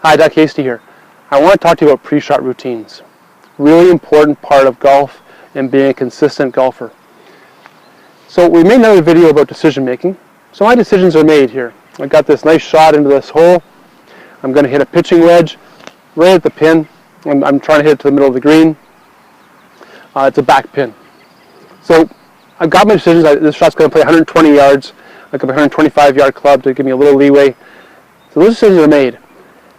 Hi, Doc Hasty here. I want to talk to you about pre-shot routines. Really important part of golf and being a consistent golfer. So we made another video about decision making. So my decisions are made here. I got this nice shot into this hole. I'm going to hit a pitching wedge right at the pin. I'm trying to hit it to the middle of the green. It's a back pin. So I've got my decisions. This shot's going to play 120 yards. I got a 125 yard club to give me a little leeway. So those decisions are made.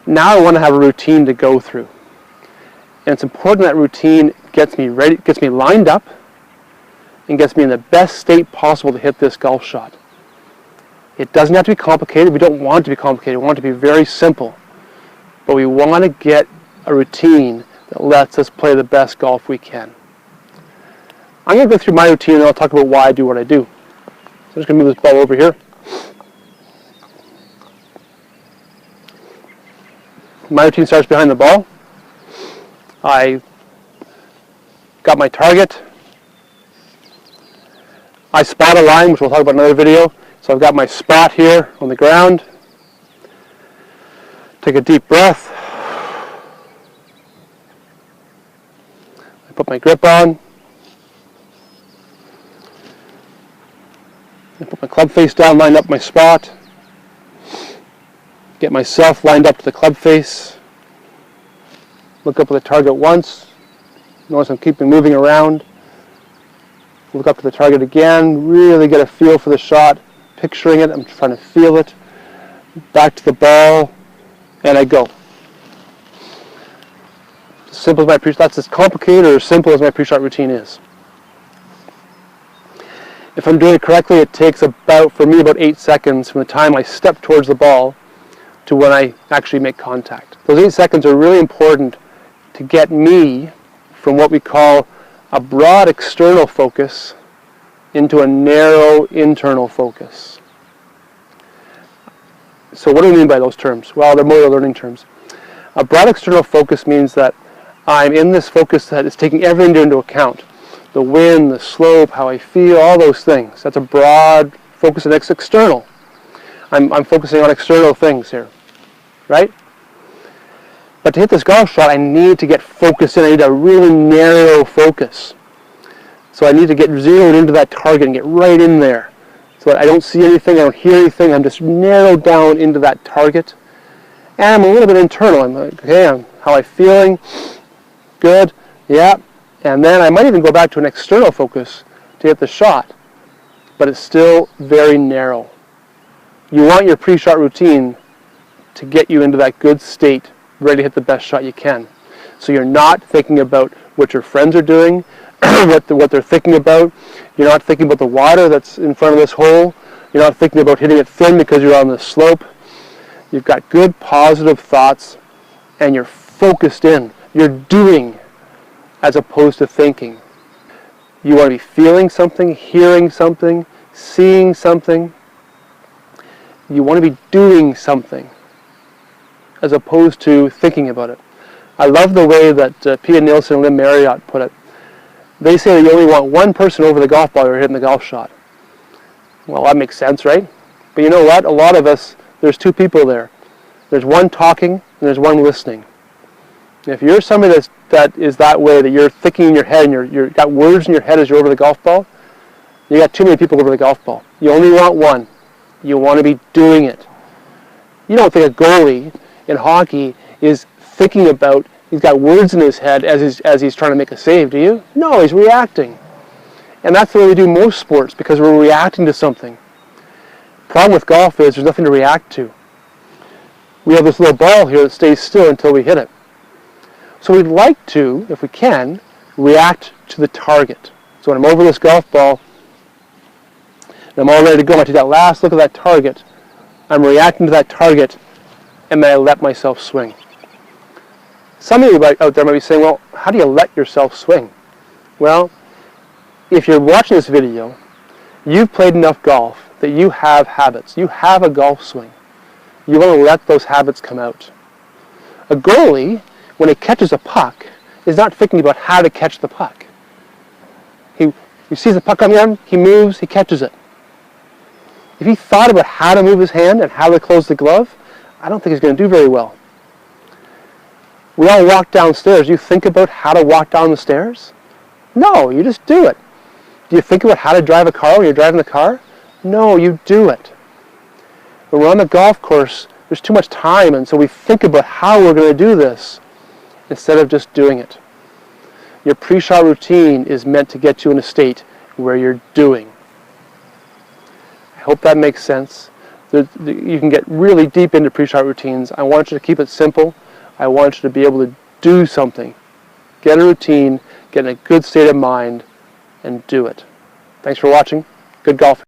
Now I want to have a routine to go through. And it's important that routine gets me ready, gets me lined up, and gets me in the best state possible to hit this golf shot. It doesn't have to be complicated. We don't want it to be complicated. We want it to be very simple. But we want to get a routine that lets us play the best golf we can. I'm going to go through my routine and I'll talk about why I do what I do. So I'm just going to move this ball over here. My routine starts behind the ball. I got my target. I spot a line, which we'll talk about in another video. So I've got my spot here on the ground. Take a deep breath. I put my grip on. I put my club face down, line up my spot. Get myself lined up to the club face. Look up at the target once. Notice I'm keeping moving around. Look up to the target again. Really get a feel for the shot. Picturing it. I'm trying to feel it. Back to the ball. And I go. As simple as my pre-shot. That's as complicated or as simple as my pre-shot routine is. If I'm doing it correctly, it takes about, for me, about 8 seconds from the time I step towards the ball to when I actually make contact. Those 8 seconds are really important to get me from what we call a broad external focus into a narrow internal focus. So what do we mean by those terms? Well, they're motor learning terms. A broad external focus means that I'm in this focus that is taking everything into account. The wind, the slope, how I feel, all those things. That's a broad focus, and it's external. I'm focusing on external things here, right? But to hit this golf shot, I need to get focused in. I need a really narrow focus. So I need to get zeroed into that target and get right in there. So that I don't see anything, I don't hear anything. I'm just narrowed down into that target. And I'm a little bit internal. I'm like, okay, how am I feeling? Good, yeah. And then I might even go back to an external focus to hit the shot. But it's still very narrow. You want your pre-shot routine to get you into that good state, ready to hit the best shot you can. So you're not thinking about what your friends are doing, what they're thinking about. You're not thinking about the water that's in front of this hole. You're not thinking about hitting it thin because you're on the slope. You've got good positive thoughts and you're focused in. You're doing as opposed to thinking. You want to be feeling something, hearing something, seeing something. You want to be doing something as opposed to thinking about it. I love the way that Pia Nilsson and Lynn Marriott put it. They say that you only want one person over the golf ball you're hitting the golf shot. Well, that makes sense, right? But you know what? A lot of us, there's two people there. There's one talking and there's one listening. And if you're somebody that is that way, that you're thinking in your head and you've got words in your head as you're over the golf ball, you got too many people over the golf ball. You only want one. You want to be doing it. You don't think a goalie in hockey is thinking about, he's got words in his head as he's trying to make a save, do you? No, he's reacting. And that's the way we do most sports, because we're reacting to something. The problem with golf is there's nothing to react to. We have this little ball here that stays still until we hit it. So we'd like to, if we can, react to the target. So when I'm over this golf ball, and I'm all ready to go, I take that last look at that target, I'm reacting to that target, and then I let myself swing. Some of you out there might be saying, well, how do you let yourself swing? Well, if you're watching this video, you've played enough golf that you have habits. You have a golf swing. You want to let those habits come out. A goalie, when he catches a puck, is not thinking about how to catch the puck. He sees the puck coming in, he moves, he catches it. If he thought about how to move his hand and how to close the glove, I don't think he's going to do very well. We all walk downstairs. You think about how to walk down the stairs? No, you just do it. Do you think about how to drive a car when you're driving the car? No, you do it. When we're on the golf course, there's too much time, and so we think about how we're going to do this instead of just doing it. Your pre-shot routine is meant to get you in a state where you're doing. I hope that makes sense. You can get really deep into pre-shot routines. I want you to keep it simple. I want you to be able to do something. Get a routine, get in a good state of mind, and do it. Thanks for watching. Good golf.